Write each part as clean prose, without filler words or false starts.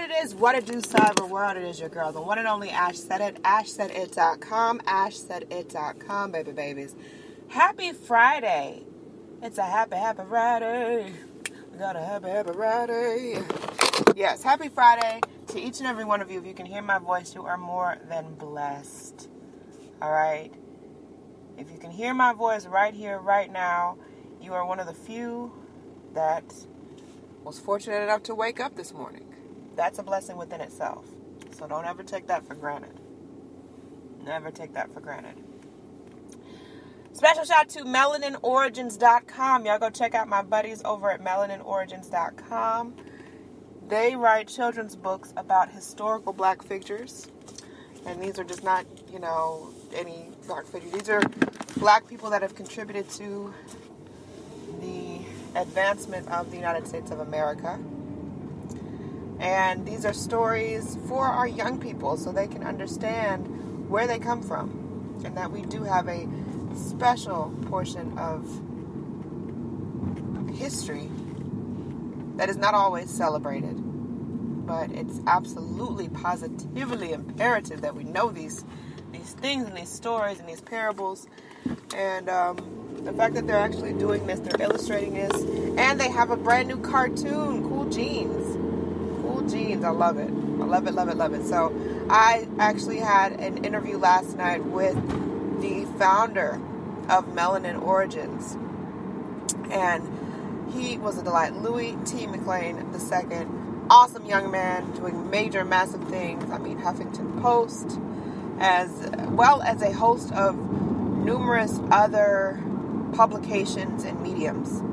it is, what it do, cyber world. It is your girl, the one and only Ash Said It, ashsaidit.com, ashsaidit.com, baby babies. Happy Friday. It's a happy Friday. We got a happy Friday. Yes, happy Friday to each and every one of you. If you can hear my voice, you are more than blessed. All right? If you can hear my voice right here, right now, you are one of the few that was fortunate enough to wake up this morning. That's a blessing within itself. So don't ever take that for granted. Never take that for granted. Special shout out to melaninorigins.com. Y'all go check out my buddies over at melaninorigins.com. They write children's books about historical black figures. And these are just not, any black figures. These are black people that have contributed to the advancement of the United States of America. And these are stories for our young people so they can understand where they come from. And that we do have a special portion of history that is not always celebrated. But it's absolutely, positively imperative that we know these things and these stories and these parables. And the fact that they're actually doing this, they're illustrating this. And they have a brand new cartoon, Cool Jeans. I love it. I love it, love it, love it. So I actually had an interview last night with the founder of Melanin Origins. And he was a delight. Louis T. McLean II. Awesome young man doing major, massive things. Huffington Post, as well as a host of numerous other publications and mediums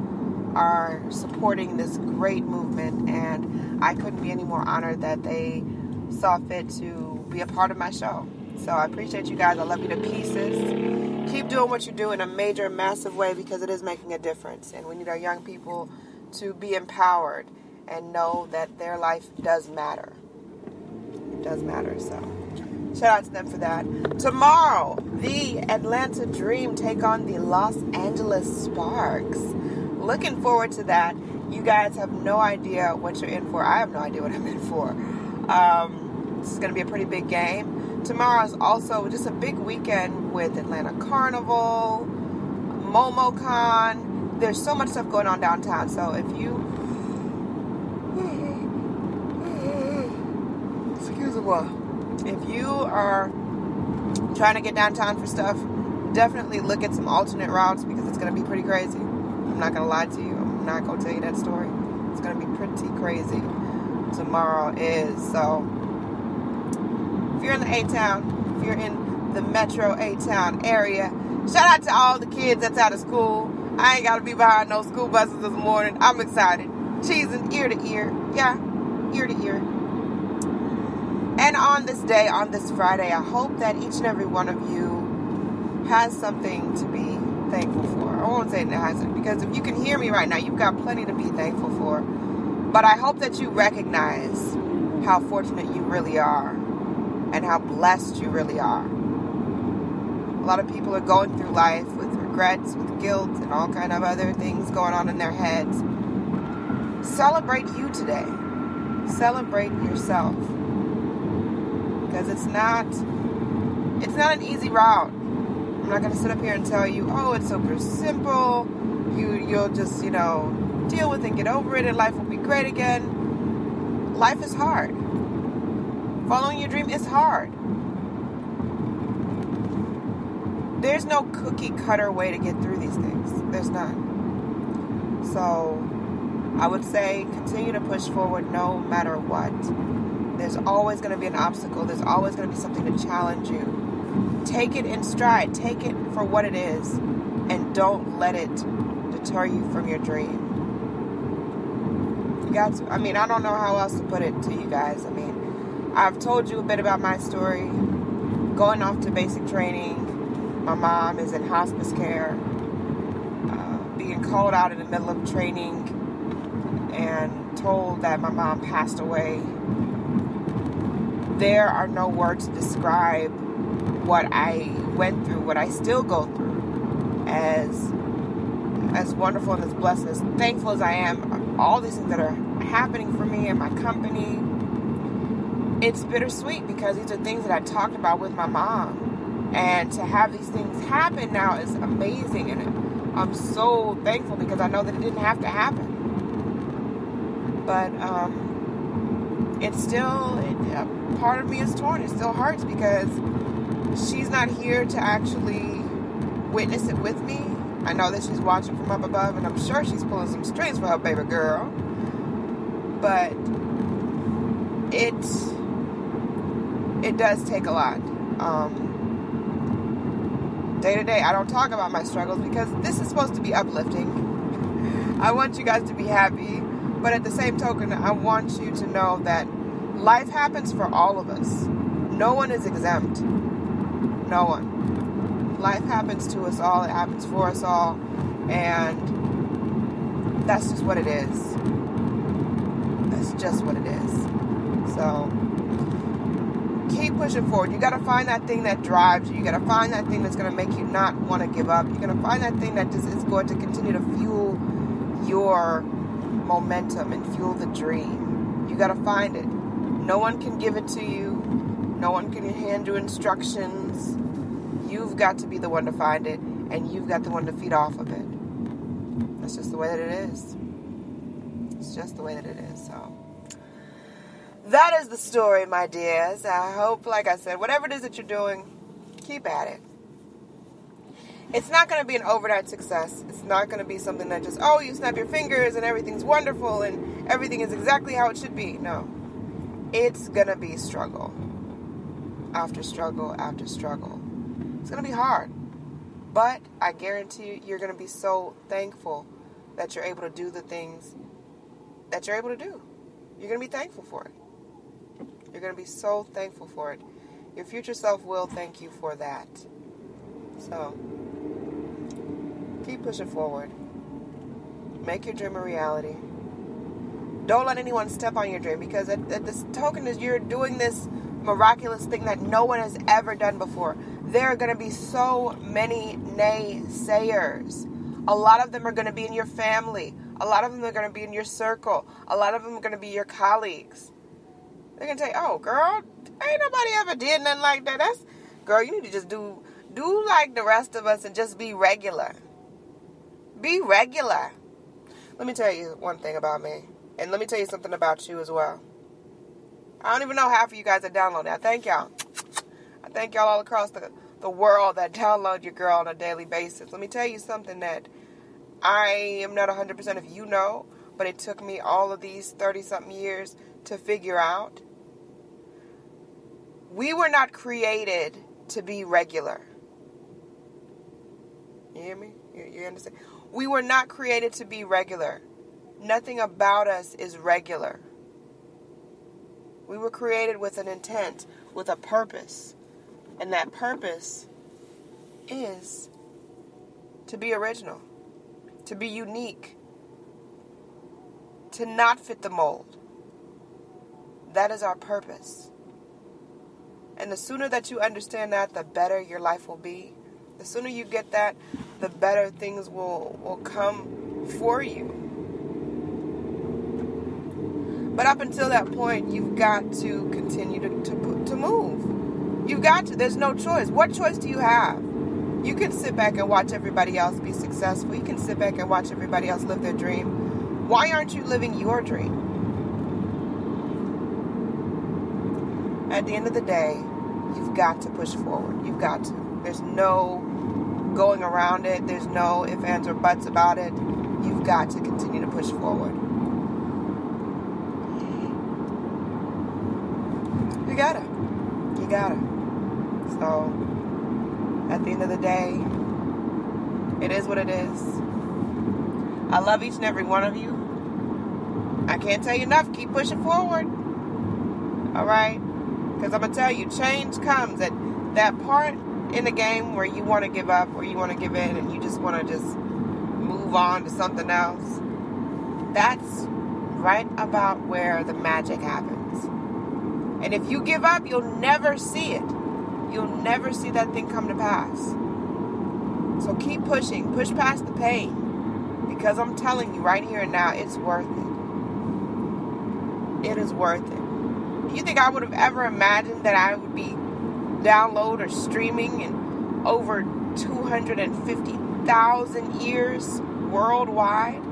are supporting this great movement, and I couldn't be any more honored that they saw fit to be a part of my show. So I appreciate you guys. I love you to pieces. Keep doing what you do in a major, massive way because it is making a difference, and we need our young people to be empowered and know that their life does matter. It does matter, so shout out to them for that. Tomorrow, the Atlanta Dream take on the Los Angeles Sparks. Looking forward to that. You guys have no idea what you're in for. I have no idea what I'm in for. This is going to be a pretty big game. Tomorrow is also just a big weekend with Atlanta Carnival, MomoCon. There's so much stuff going on downtown. So if you... If you are trying to get downtown for stuff, definitely look at some alternate routes because it's going to be pretty crazy. I'm not going to lie to you. I'm not going to tell you that story. It's going to be pretty crazy. Tomorrow is. So, if you're in the A-Town, if you're in the Metro A-Town area, shout out to all the kids that's out of school. I ain't got to be behind no school buses this morning. I'm excited. Cheesing ear to ear. Yeah, ear to ear. And on this day, on this Friday, I hope that each and every one of you has something to be thankful for. I won't say it hasn't, because if you can hear me right now, you've got plenty to be thankful for. But I hope that you recognize how fortunate you really are and how blessed you really are. A lot of people are going through life with regrets, with guilt, and all kind of other things going on in their heads. Celebrate you today. Celebrate yourself. Because it's not an easy route. I'm not going to sit up here and tell you, oh, it's super simple. You'll just, deal with it and get over it and life will be great again. Life is hard. Following your dream is hard. There's no cookie cutter way to get through these things. There's none. So I would say continue to push forward no matter what. There's always going to be an obstacle. There's always going to be something to challenge you. Take it in stride. Take it for what it is. And don't let it deter you from your dream. You got to. I don't know how else to put it to you guys. I've told you a bit about my story. Going off to basic training. My mom is in hospice care. Being called out in the middle of training and told that my mom passed away. There are no words to describe what I went through, what I still go through, as wonderful and as blessed, as thankful as I am, all these things that are happening for me and my company. it's bittersweet because these are things that I talked about with my mom. And to have these things happen now is amazing. And I'm so thankful because I know that it didn't have to happen. But it's still, part of me is torn. It still hurts because she's not here to actually witness it with me. I know that she's watching from up above, and I'm sure she's pulling some strings for her baby girl. But it does take a lot. Day to day, I don't talk about my struggles because this is supposed to be uplifting. I want you guys to be happy, but at the same token, I want you to know that life happens for all of us. No one is exempt. No one. Life happens to us all. It happens for us all. And that's just what it is. That's just what it is. So keep pushing forward. You got to find that thing that drives you. You got to find that thing that's going to make you not want to give up. You're going to find that thing that just is going to continue to fuel your momentum and fuel the dream. You got to find it. No one can give it to you. No one can hand you instructions. You've got to be the one to find it, and you've got the one to feed off of it. That's just the way that it is. It's just the way that it is. So that is the story, my dears. I hope, like I said, whatever it is that you're doing, keep at it. It's not going to be an overnight success. It's not going to be something that just, you snap your fingers and everything's wonderful and everything is exactly how it should be. No. It's going to be struggle after struggle after struggle. It's going to be hard. But I guarantee you, you're going to be so thankful that you're able to do the things that you're able to do. You're going to be thankful for it. You're going to be so thankful for it. Your future self will thank you for that. So, keep pushing forward. Make your dream a reality. Don't let anyone step on your dream, because at this token is you're doing this miraculous thing that no one has ever done before. There are going to be so many naysayers. A lot of them are going to be in your family. A lot of them are going to be in your circle. A lot of them are going to be your colleagues. They're going to say, girl, ain't nobody ever did nothing like that. Girl, you need to just do like the rest of us and just be regular. Be regular. Let me tell you one thing about me. And let me tell you something about you as well. I don't even know half of you guys that download it. I thank y'all. I thank y'all all across the world that download your girl on a daily basis. Let me tell you something that I am not 100% of you know, but it took me all of these 30-something years to figure out. We were not created to be regular. You hear me? You understand? We were not created to be regular. Nothing about us is regular. We were created with an intent, with a purpose. And that purpose is to be original, to be unique, to not fit the mold. That is our purpose. And the sooner that you understand that, the better your life will be. The sooner you get that, the better things will come for you. But up until that point, you've got to continue to move. You've got to. There's no choice. What choice do you have? You can sit back and watch everybody else be successful. You can sit back and watch everybody else live their dream. Why aren't you living your dream? At the end of the day, you've got to push forward. You've got to. There's no going around it. There's no ifs, ands, or buts about it. You've got to continue to push forward. You gotta. So, at the end of the day, it is what it is. I love each and every one of you. I can't tell you enough. Keep pushing forward. Alright? Because I'm going to tell you, change comes at that part in the game where you want to give up, where you want to give in, and you just want to just move on to something else. That's right about where the magic happens. And if you give up, you'll never see it. You'll never see that thing come to pass. So keep pushing. Push past the pain. Because I'm telling you right here and now, it's worth it. It is worth it. Do you think I would have ever imagined that I would be download or streaming in over 250,000 ears worldwide?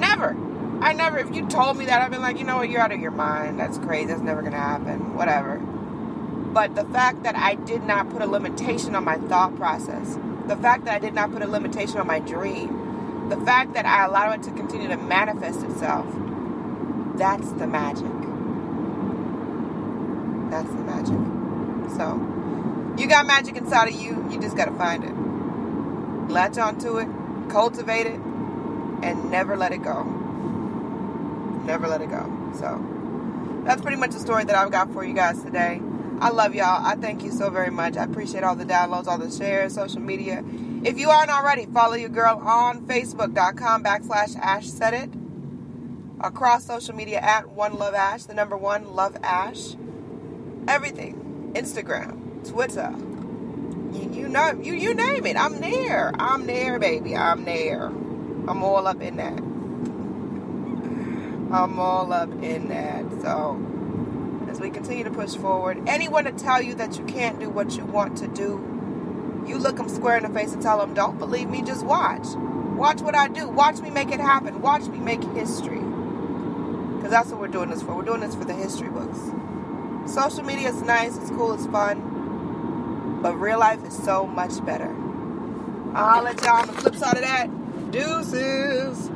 Never. If you told me that, I'd been like, you know what, you're out of your mind. That's crazy. That's never going to happen. Whatever. But the fact that I did not put a limitation on my thought process, the fact that I did not put a limitation on my dream, the fact that I allow it to continue to manifest itself, that's the magic. That's the magic. So, you got magic inside of you. You just got to find it. Latch onto it, cultivate it, and never let it go. Never let it go. So, that's pretty much the story that I've got for you guys today. I love y'all. I thank you so very much. I appreciate all the downloads, all the shares, social media. If you aren't already, follow your girl on Facebook.com/AshSaidIt. Across social media at OneLoveAsh, the number 1 Love Ash. Everything. Instagram, Twitter. You know, you name it. I'm there. I'm there, baby. I'm there. I'm all up in that. I'm all up in that. So, as we continue to push forward, anyone to tell you that you can't do what you want to do, you look them square in the face and tell them, don't believe me, just watch. Watch what I do. Watch me make it happen. Watch me make history. Because that's what we're doing this for. We're doing this for the history books. Social media is nice, it's cool, it's fun. But real life is so much better. I'll let y'all on the flip side of that. Deuces.